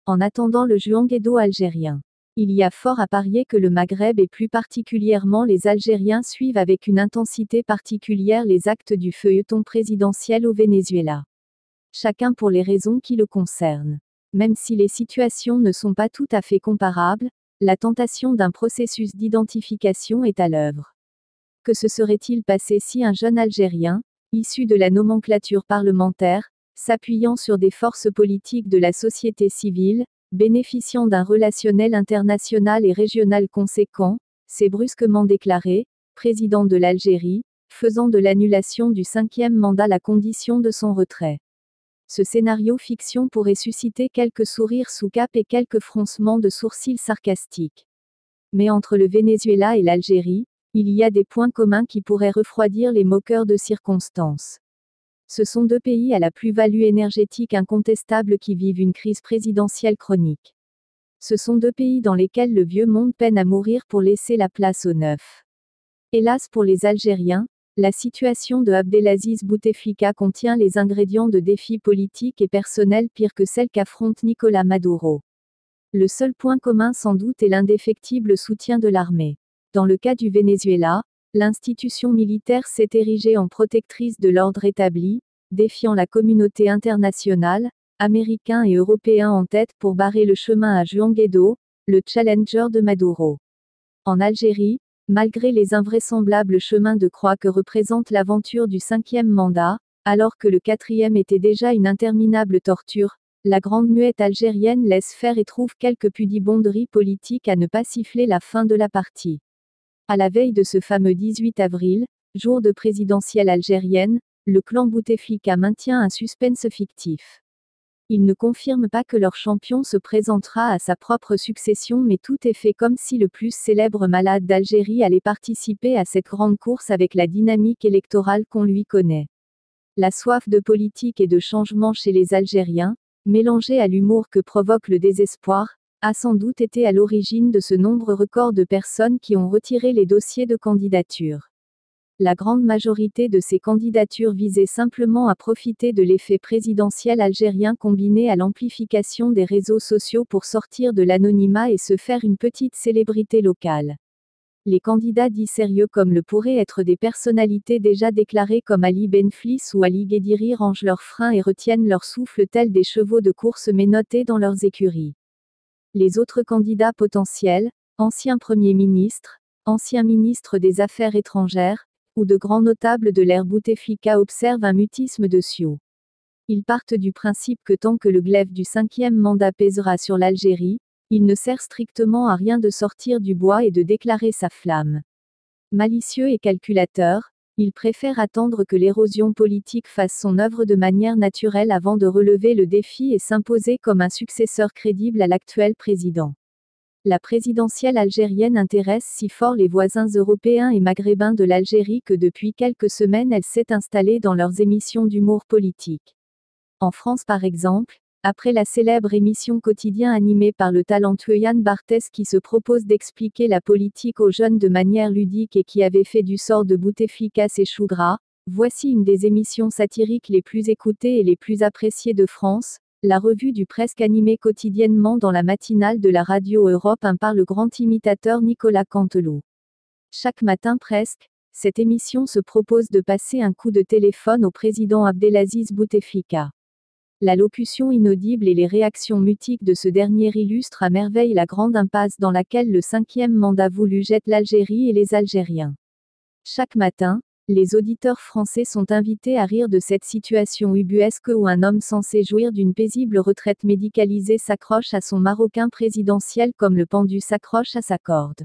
En attendant le Juan-Guaidó algérien. Il y a fort à parier que le Maghreb et plus particulièrement les Algériens suivent avec une intensité particulière les actes du feuilleton présidentiel au Venezuela. Chacun pour les raisons qui le concernent. Même si les situations ne sont pas tout à fait comparables, la tentation d'un processus d'identification est à l'œuvre. Que se serait-il passé si un jeune Algérien, issu de la nomenclature parlementaire, s'appuyant sur des forces politiques de la société civile, bénéficiant d'un relationnel international et régional conséquent, s'est brusquement déclaré président de l'Algérie, faisant de l'annulation du 5e mandat la condition de son retrait. Ce scénario fiction pourrait susciter quelques sourires sous cape et quelques froncements de sourcils sarcastiques. Mais entre le Venezuela et l'Algérie, il y a des points communs qui pourraient refroidir les moqueurs de circonstances. Ce sont deux pays à la plus-value énergétique incontestable qui vivent une crise présidentielle chronique. Ce sont deux pays dans lesquels le vieux monde peine à mourir pour laisser la place au neuf. Hélas pour les Algériens, la situation de Abdelaziz Bouteflika contient les ingrédients de défis politiques et personnels pires que celles qu'affronte Nicolás Maduro. Le seul point commun sans doute est l'indéfectible soutien de l'armée. Dans le cas du Venezuela, l'institution militaire s'est érigée en protectrice de l'ordre établi, défiant la communauté internationale, américains et européens en tête pour barrer le chemin à Juan Guaidó, le challenger de Maduro. En Algérie, malgré les invraisemblables chemins de croix que représente l'aventure du 5e mandat, alors que le 4e était déjà une interminable torture, la grande muette algérienne laisse faire et trouve quelques pudibonderies politiques à ne pas siffler la fin de la partie. À la veille de ce fameux 18 avril, jour de présidentielle algérienne, le clan Bouteflika maintient un suspense fictif. Ils ne confirment pas que leur champion se présentera à sa propre succession, mais tout est fait comme si le plus célèbre malade d'Algérie allait participer à cette grande course avec la dynamique électorale qu'on lui connaît. La soif de politique et de changement chez les Algériens, mélangée à l'humour que provoque le désespoir, a sans doute été à l'origine de ce nombre record de personnes qui ont retiré les dossiers de candidature. La grande majorité de ces candidatures visaient simplement à profiter de l'effet présidentiel algérien combiné à l'amplification des réseaux sociaux pour sortir de l'anonymat et se faire une petite célébrité locale. Les candidats dits sérieux comme le pourraient être des personnalités déjà déclarées comme Ali Benflis ou Ali Guédiri rangent leurs freins et retiennent leur souffle tels des chevaux de course menottés dans leurs écuries. Les autres candidats potentiels, anciens premiers ministres, anciens ministres des Affaires étrangères, ou de grands notables de l'ère Bouteflika observent un mutisme de Sioux. Ils partent du principe que tant que le glaive du 5e mandat pèsera sur l'Algérie, il ne sert strictement à rien de sortir du bois et de déclarer sa flamme. Malicieux et calculateur, ils préfèrent attendre que l'érosion politique fasse son œuvre de manière naturelle avant de relever le défi et s'imposer comme un successeur crédible à l'actuel président. La présidentielle algérienne intéresse si fort les voisins européens et maghrébins de l'Algérie que depuis quelques semaines elle s'est installée dans leurs émissions d'humour politique. En France par exemple, après la célèbre émission quotidien animée par le talentueux Yann Barthès qui se propose d'expliquer la politique aux jeunes de manière ludique et qui avait fait du sort de Bouteflika ses choux gras, voici une des émissions satiriques les plus écoutées et les plus appréciées de France. La revue du presque animée quotidiennement dans la matinale de la radio Europe 1 par le grand imitateur Nicolas Canteloup. Chaque matin presque, cette émission se propose de passer un coup de téléphone au président Abdelaziz Bouteflika. La locution inaudible et les réactions mutiques de ce dernier illustrent à merveille la grande impasse dans laquelle le 5e mandat voulu jette l'Algérie et les Algériens. Chaque matin, les auditeurs français sont invités à rire de cette situation ubuesque où un homme censé jouir d'une paisible retraite médicalisée s'accroche à son maroquin présidentiel comme le pendu s'accroche à sa corde.